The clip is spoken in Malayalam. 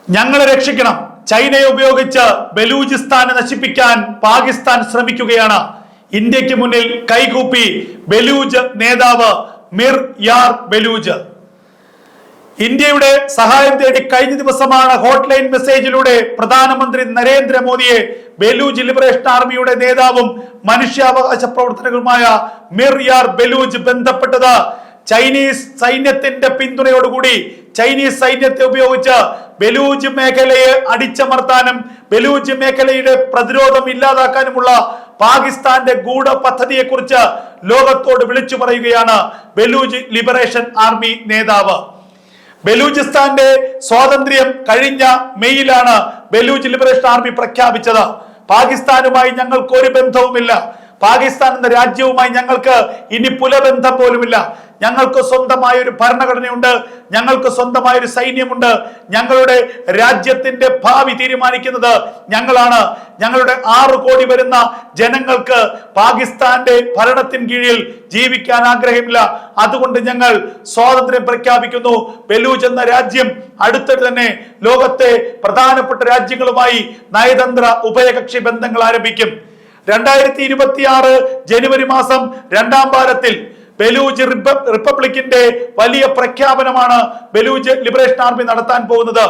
ഞങ്ങളെ രക്ഷിക്കണം. ചൈനയെ ഉപയോഗിച്ച് ബലൂചിസ്ഥാനെ നശിപ്പിക്കാൻ പാകിസ്ഥാൻ ശ്രമിക്കുകയാണ്. ഇന്ത്യക്ക് മുന്നിൽ കൈകൂപ്പി ബലൂജ് നേതാവ് മിർ യാർ ബലൂജ്. ഇന്ത്യയുടെ സഹായം തേടി കഴിഞ്ഞ ദിവസമാണ് ഹോട്ട്ലൈൻ മെസ്സേജിലൂടെ പ്രധാനമന്ത്രി നരേന്ദ്രമോദിയെ ബലൂജ് ലിബറേഷൻ ആർമിയുടെ നേതാവും മനുഷ്യാവകാശ പ്രവർത്തകരുമായ മിർ യാർ ബലൂജ് ബന്ധപ്പെട്ടത്. ചൈനീസ് സൈന്യത്തിന്റെ പിന്തുണയോടുകൂടി ചൈനീസ് സൈന്യത്തെ ഉപയോഗിച്ച് ബലൂജ് മേഖലയെ അടിച്ചമർത്താനും ബലൂജ് മേഖലയുടെ പ്രതിരോധം ഇല്ലാതാക്കാനുമുള്ള പാകിസ്ഥാന്റെ ഗൂഢ പദ്ധതിയെ കുറിച്ച് ലോകത്തോട് വിളിച്ചു പറയുകയാണ് ബലൂജ് ലിബറേഷൻ ആർമി നേതാവ്. ബലൂചിസ്ഥാന്റെ സ്വാതന്ത്ര്യം കഴിഞ്ഞ മെയ്യിലാണ് ബലൂജ് ലിബറേഷൻ ആർമി പ്രഖ്യാപിച്ചത്. പാകിസ്ഥാനുമായി ഞങ്ങൾക്ക് ഒരു ബന്ധവുമില്ല, പാകിസ്ഥാൻ എന്ന രാജ്യവുമായി ഞങ്ങൾക്ക് ഇനി പുലബന്ധം പോലുമില്ല. ഞങ്ങൾക്ക് സ്വന്തമായ ഒരു ഭരണഘടനയുണ്ട്, ഞങ്ങൾക്ക് സ്വന്തമായ ഒരു സൈന്യമുണ്ട്. ഞങ്ങളുടെ രാജ്യത്തിന്റെ ഭാവി തീരുമാനിക്കുന്നത് ഞങ്ങളാണ്. ഞങ്ങളുടെ 6 കോടി വരുന്ന ജനങ്ങൾക്ക് പാകിസ്ഥാന്റെ ഭരണത്തിന് കീഴിൽ ജീവിക്കാൻ ആഗ്രഹമില്ല. അതുകൊണ്ട് ഞങ്ങൾ സ്വാതന്ത്ര്യം പ്രഖ്യാപിക്കുന്നു. ബലൂജ് എന്ന രാജ്യം അടുത്തിടെ തന്നെ ലോകത്തെ പ്രധാനപ്പെട്ട രാജ്യങ്ങളുമായി നയതന്ത്ര ഉഭയകക്ഷി ബന്ധങ്ങൾ ആരംഭിക്കും. 2026 ജനുവരി മാസം 2ാം വാരത്തിൽ ബലൂജ് റിപ്പബ്ലിക്കിന്റെ വലിയ പ്രഖ്യാപനമാണ് ബലൂജ് ലിബറേഷൻ ആർമി നടത്താൻ പോകുന്നത്.